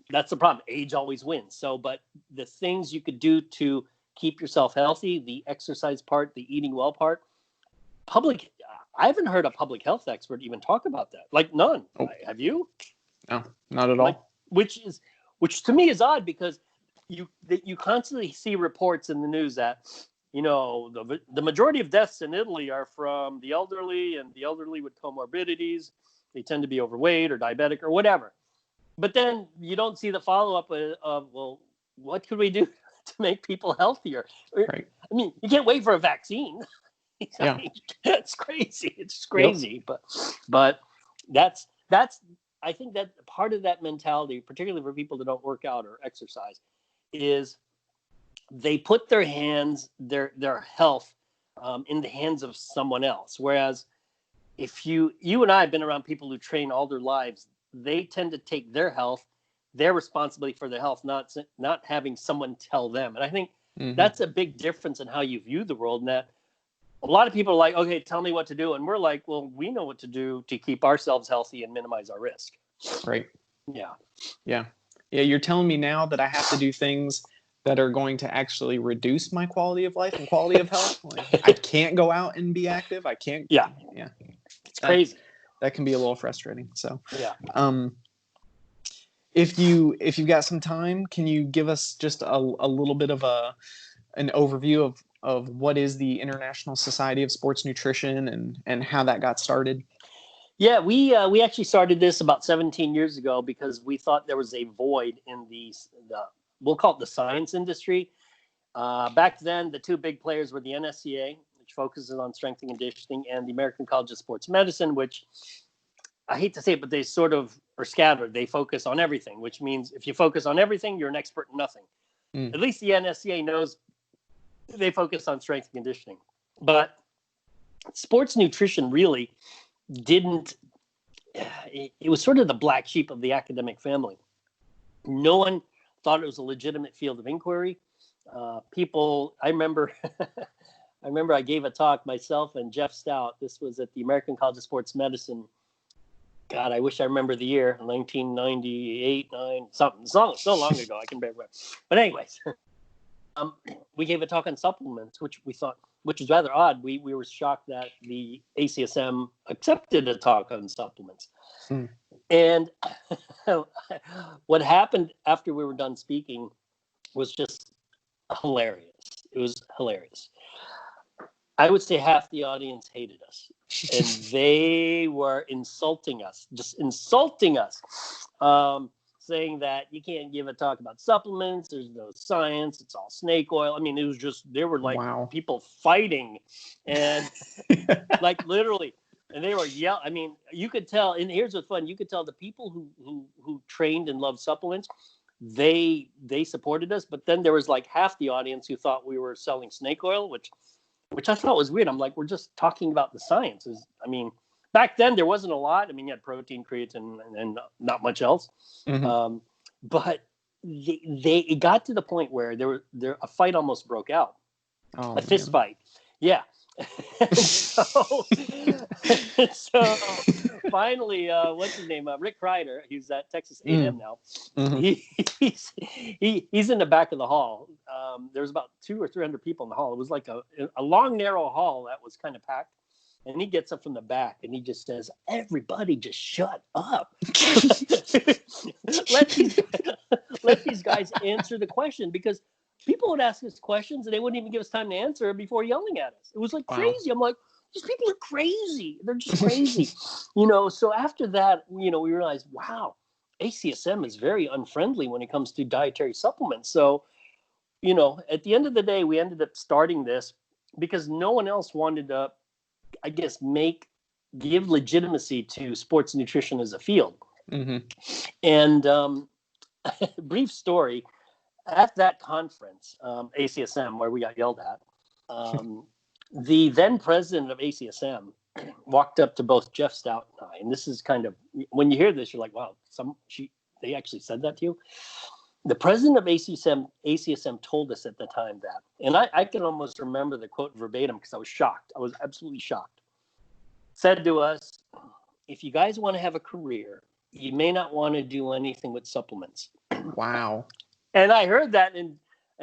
that's the problem. Age always wins. So, but the things you could do to keep yourself healthy, the exercise part, the eating well part, I haven't heard a public health expert even talk about that. Like, none. Oh. Have you? No, not at all. Like, which to me is odd, because you constantly see reports in the news that, the majority of deaths in Italy are from the elderly, and the elderly with comorbidities. They tend to be overweight or diabetic or whatever. But then you don't see the follow-up of, well, what could we do to make people healthier? Right. I mean, you can't wait for a vaccine. Yeah. It's crazy. It's crazy. Yep. But that's I think that part of that mentality, particularly for people that don't work out or exercise, is they put their health in the hands of someone else. Whereas if you and I have been around people who train all their lives, they tend to take their responsibility for their health, not having someone tell them. And I think that's a big difference in how you view the world. And that a lot of people are like, okay, tell me what to do. And we're like, well, we know what to do to keep ourselves healthy and minimize our risk. Right. Yeah. Yeah. Yeah. You're telling me now that I have to do things that are going to actually reduce my quality of life and quality of health. Like, I can't go out and be active. I can't. Yeah. Yeah. It's crazy. That can be a little frustrating. So, yeah. If you've got some time, can you give us just a little bit of an overview of what is the International Society of Sports Nutrition and how that got started? Yeah, we actually started this about 17 years ago, because we thought there was a void in we'll call it the science industry. Back then, the two big players were the NSCA, which focuses on strength and conditioning, and the American College of Sports Medicine, which, I hate to say it, but they sort of are scattered. They focus on everything, which means if you focus on everything, you're an expert in nothing. At least the NSCA knows they focus on strength and conditioning. But sports nutrition really didn't. It was sort of the black sheep of the academic family. No one thought it was a legitimate field of inquiry. People, I remember I gave a talk, myself and Jeff Stout. This was at the American College of Sports Medicine. God, I wish I remember the year, 1998, 9, something. So long ago, I can barely remember. But anyways, we gave a talk on supplements, which we thought, which is rather odd. We were shocked that the ACSM accepted a talk on supplements. And what happened after we were done speaking was just hilarious. It was hilarious. I would say half the audience hated us, and they were insulting us, saying that you can't give a talk about supplements. There's no science. It's all snake oil. I mean, it was just, there were like people fighting, and like literally, and they were yelling. I mean, you could tell, and here's what's fun. You could tell the people who trained and loved supplements, they supported us, but then there was like half the audience who thought we were selling snake oil, which I thought was weird. I'm like, we're just talking about the sciences. I mean, back then there wasn't a lot. I mean, you had protein, creatine, and not much else. But it got to the point where a fight almost broke out, a fist fight. Yeah. so finally, what's his name? Rick Kreider. He's at Texas A&M now. He's in the back of the hall. There's about 200 or 300 people in the hall. It was like a long, narrow hall that was kind of packed. And he gets up from the back and he just says, "Everybody just shut up. let these guys answer the question," because people would ask us questions and they wouldn't even give us time to answer before yelling at us. It was like crazy. I'm like, these people are crazy. They're just crazy. So after that, we realized, wow, ACSM is very unfriendly when it comes to dietary supplements. So, at the end of the day, we ended up starting this because no one else wanted to, I guess, give legitimacy to sports nutrition as a field. And brief story, at that conference, ACSM, where we got yelled at, the then president of ACSM walked up to both Jeff Stout and I, and this is kind of, when you hear this, you're like, wow, they actually said that to you? The president of ACSM told us at the time that, and I can almost remember the quote verbatim because I was shocked. I was absolutely shocked. Said to us, "If you guys want to have a career, you may not want to do anything with supplements." Wow. And I heard that, and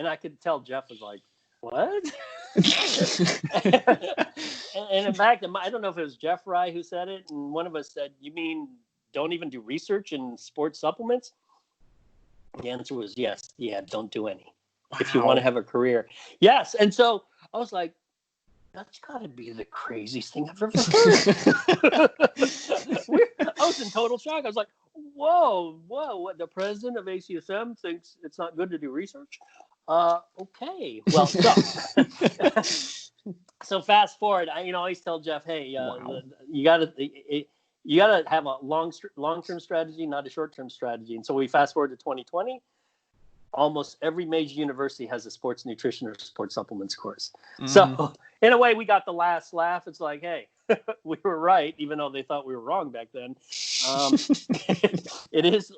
I could tell Jeff was like, "What?" and in fact, I don't know if it was Jeff Rye who said it, and one of us said, "You mean don't even do research in sports supplements?" The answer was yes. Yeah, don't do any. Wow. If you want to have a career. Yes. And so I was like, that's got to be the craziest thing I've ever heard. I was in total shock. I was like, whoa, what, the president of ACSM thinks it's not good to do research? Okay. Well, so fast forward, I always tell Jeff, hey, you got to have a long-term strategy, not a short-term strategy. And so we fast forward to 2020. Almost every major university has a sports nutrition or sports supplements course. So in a way, we got the last laugh. It's like, hey, we were right, even though they thought we were wrong back then. It is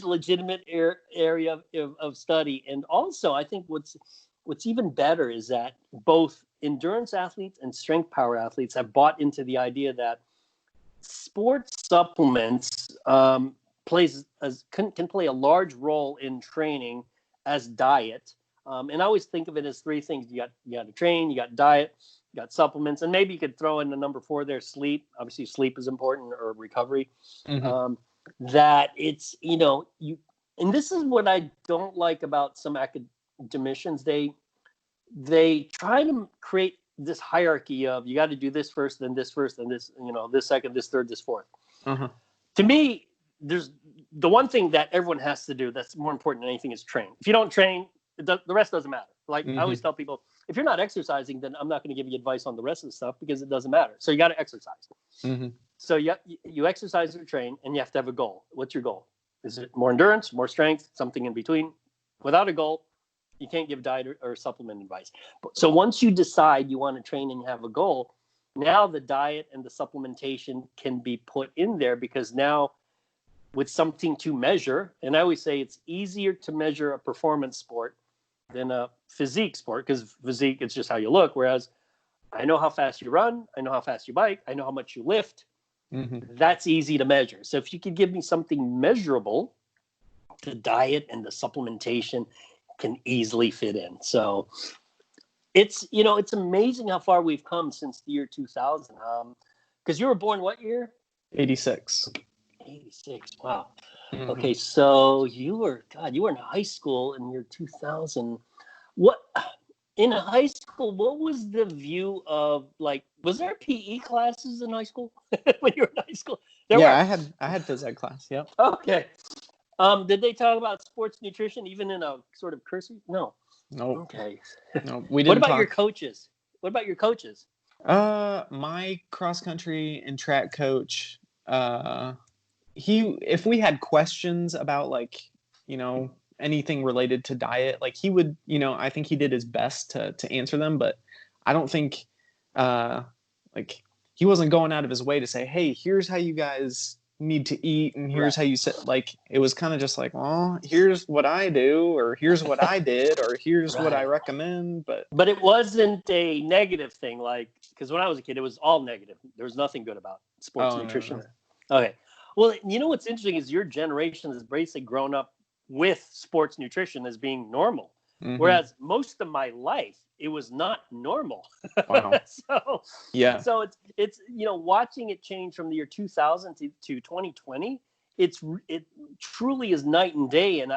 a legitimate area of study. And also, I think what's even better is that both endurance athletes and strength power athletes have bought into the idea that sports supplements can play a large role in training as diet. And I always think of it as three things. You got to train, you got diet, you got supplements, and maybe you could throw in the number 4 there, sleep. Obviously, sleep is important, or recovery. That it's, and this is what I don't like about some academicians. They try to create this hierarchy of you got to do this first, then this first, then this, this second, this third, this fourth. To me, there's the one thing that everyone has to do that's more important than anything is train. If you don't train, the rest doesn't matter. Like I always tell people, if you're not exercising, then I'm not going to give you advice on the rest of the stuff because it doesn't matter. So you got to exercise. So you exercise or train, and you have to have a goal. What's your goal? Is it more endurance, more strength, something in between? Without a goal, you can't give diet or supplement advice. So once you decide you want to train and you have a goal, now the diet and the supplementation can be put in there because now with something to measure, and I always say it's easier to measure a performance sport than a physique sport because physique, it's just how you look. Whereas I know how fast you run, I know how fast you bike, I know how much you lift. That's easy to measure. So if you could give me something measurable, the diet and the supplementation can easily fit in. So it's amazing how far we've come since the year 2000. Because you were born what year? 86. 86. Wow. Okay, so you were in high school in year 2000. What in high school? What was the view of was there PE classes in high school when you were in high school? I had phys ed class. Yep. Okay. Did they talk about sports nutrition even in a sort of cursory? No. Nope. Okay. No, we didn't. What about your coaches? My cross country and track coach, if we had questions about anything related to diet, he would, I think he did his best to answer them, but I don't think he wasn't going out of his way to say, hey, here's how you guys need to eat and here's how you sit. It was kind of just well, here's what I do, or here's what I did, or here's what I recommend. But it wasn't a negative thing, because when I was a kid, it was all negative. There was nothing good about sports nutrition. Okay. Well, you know what's interesting is your generation has basically grown up with sports nutrition as being normal, Mm-hmm. whereas most of my life it was not normal. Wow. so, Yeah. so it's watching it change from the year 2000 to 2020. It truly is night and day, and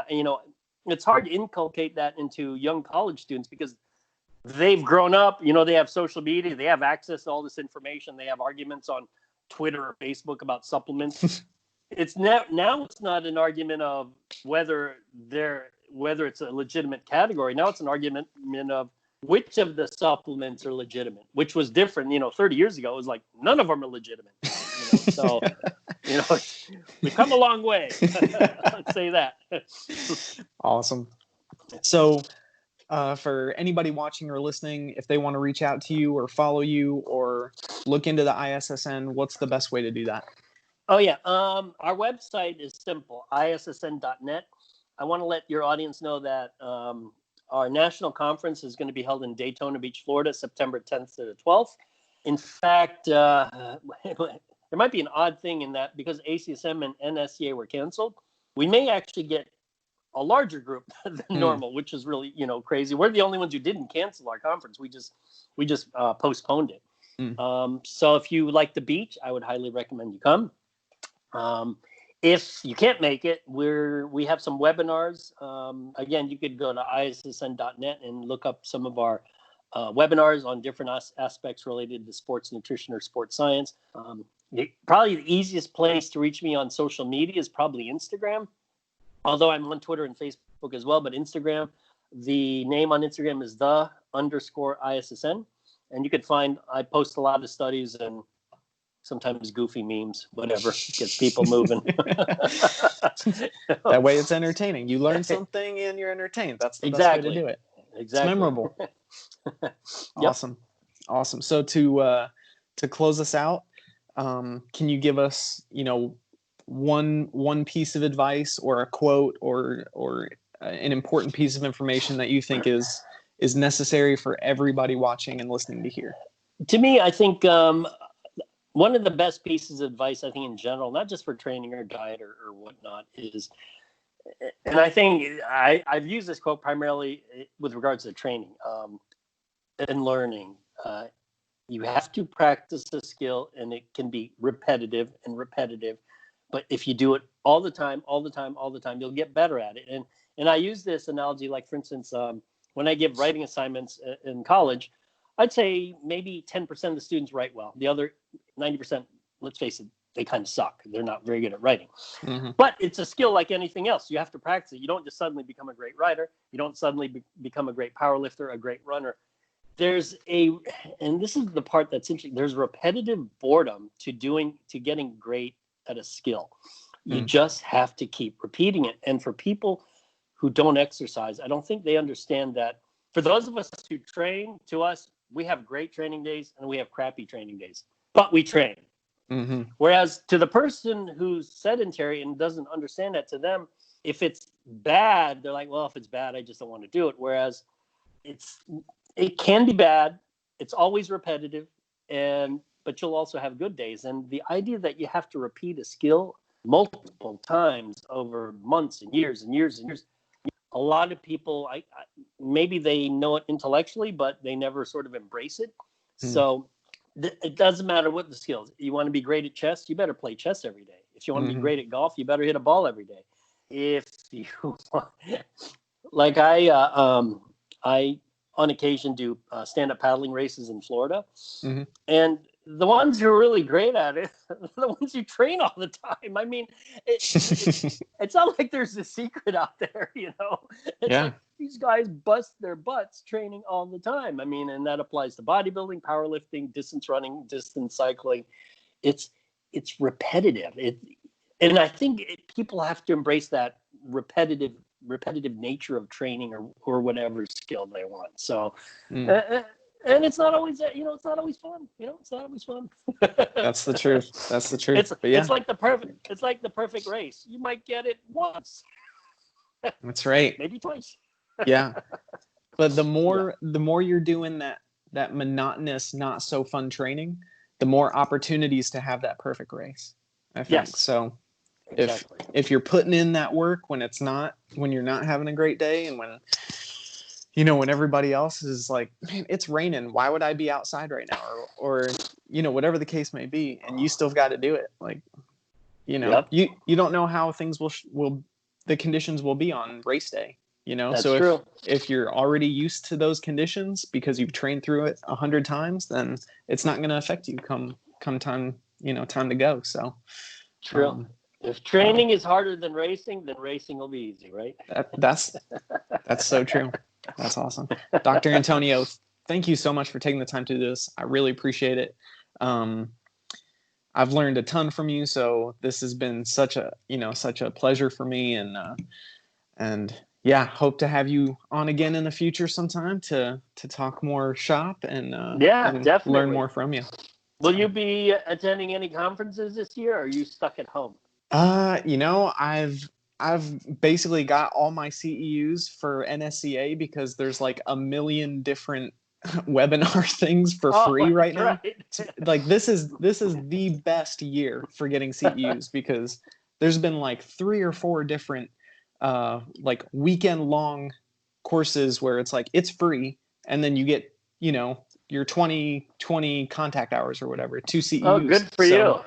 it's hard to inculcate that into young college students because they've grown up, they have social media, they have access to all this information, they have arguments on Twitter or Facebook about supplements. Now it's not an argument of whether it's a legitimate category. Now it's an argument of which of the supplements are legitimate, which was different. 30 years ago, it was like none of them are legitimate. So we've come a long way. Let's say that. Awesome. So for anybody watching or listening, if they want to reach out to you or follow you or look into the ISSN, what's the best way to do that? Oh, yeah. Our website is simple, ISSN.net. I want to let your audience know that our national conference is going to be held in Daytona Beach, Florida, September 10th to the 12th. In fact, there might be an odd thing in that because ACSM and NSCA were canceled, we may actually get a larger group than normal, which is really, crazy. We're the only ones who didn't cancel our conference. We just postponed it. So if you like the beach, I would highly recommend you come. If you can't make it, we have some webinars. Again, you could go to ISSN.net and look up some of our webinars on different aspects related to sports nutrition or sports science. Probably the easiest place to reach me on social media is probably Instagram. Although I'm on Twitter and Facebook as well, but Instagram, the name on Instagram is _ISSN. And you could find, I post a lot of studies and sometimes goofy memes, whatever, gets people moving. That way it's entertaining. You learn something and you're entertained. That's the best way to do it. Exactly. It's memorable. Awesome. Awesome. So to close us out, can you give us, one piece of advice or a quote or an important piece of information that you think is necessary for everybody watching and listening to hear? To me, I think one of the best pieces of advice, I think in general, not just for training or diet or whatnot, is, and I think I've used this quote primarily with regards to training and learning. You have to practice a skill, and it can be repetitive. But if you do it all the time, you'll get better at it. And I use this analogy, like, for instance, when I give writing assignments in college, I'd say maybe 10% of the students write well. The other 90%, let's face it, they kind of suck. They're not very good at writing. Mm-hmm. But it's a skill like anything else. You have to practice it. You don't just suddenly become a great writer. You don't suddenly become a great power lifter, a great runner. And this is the part that's interesting, there's repetitive boredom to getting great at a skill. You just have to keep repeating it. And for people who don't exercise, I don't think they understand that. For those of us who train, to us, we have great training days and we have crappy training days, but we train. Mm-hmm. Whereas to the person who's sedentary and doesn't understand that, to them, if it's bad, they're like, well, if it's bad, I just don't want to do it. Whereas it can be bad. It's always repetitive, but you'll also have good days. And the idea that you have to repeat a skill multiple times over months and years and years and years. A lot of people, maybe they know it intellectually, but they never sort of embrace it. So it doesn't matter what the skills. You want to be great at chess, you better play chess every day. If you want to be great at golf, you better hit a ball every day. If you like, I on occasion do stand-up paddling races in Florida, and the ones who are really great at it are the ones who train all the time. I mean, it's not like there's a secret out there, It's like these guys bust their butts training all the time. I mean, and that applies to bodybuilding, powerlifting, distance running, distance cycling. It's repetitive. And I think people have to embrace that repetitive nature of training or whatever skill they want. So, and it's not always, it's not always fun. It's not always fun. That's the truth. It's like the perfect race. You might get it once. That's right. Maybe twice. Yeah. But the more you're doing that monotonous, not so fun training, the more opportunities to have that perfect race. I think. Yes. So Exactly. if you're putting in that work when you're not having a great day, and when, you know, when everybody else is like, man, it's raining, why would I be outside right now? Or you know, whatever the case may be, and you still got to do it. Like, you know, Yep. you don't know how things will the conditions will be on race day, you know? That's So true. if you're already used to those conditions because you've trained through it 100 times, then it's not going to affect you come time, you know, time to go. So True. If training is harder than racing, then racing will be easy, right? that's so true. That's awesome. Dr. Antonio, thank you so much for taking the time to do this. I really appreciate it. I've learned a ton from you, so this has been such a pleasure for me, and yeah, hope to have you on again in the future sometime to talk more shop and Definitely learn more from you. Will you be attending any conferences this year, or are you stuck at home? You know, I've basically got all my CEUs for NSCA because there's like a million different webinar things for free right now. Like this is the best year for getting CEUs because there's been like 3 or 4 different like weekend long courses where it's like it's free, and then you get, you know, your 20 contact hours or whatever, 2 CEUs. Oh, good for you.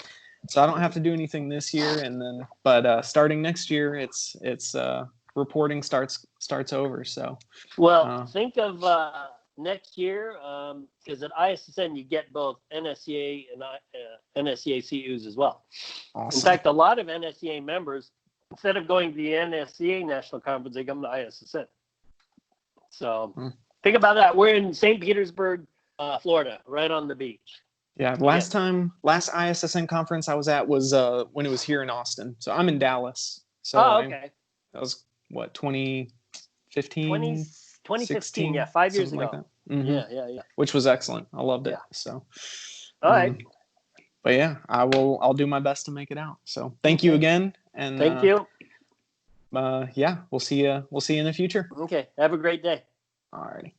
So I don't have to do anything this year, and then but starting next year, it's reporting starts over. So think of next year, because at ISSN you get both NSCA and NSCA CUs as well. awesome. In fact, a lot of NSCA members, instead of going to the NSCA National Conference, they come to ISSN. So think about that. We're in St. Petersburg, Florida, right on the beach. Yeah, last ISSN conference I was at was when it was here in Austin. So I'm in Dallas. So okay. That was what, 2015? 2015, yeah, 5 years ago. Like that. Mm-hmm. Yeah. Which was excellent. I loved it. So all right. But yeah, I'll do my best to make it out. So thank you again. And thank you. Yeah, we'll see you in the future. Okay. Have a great day. All righty.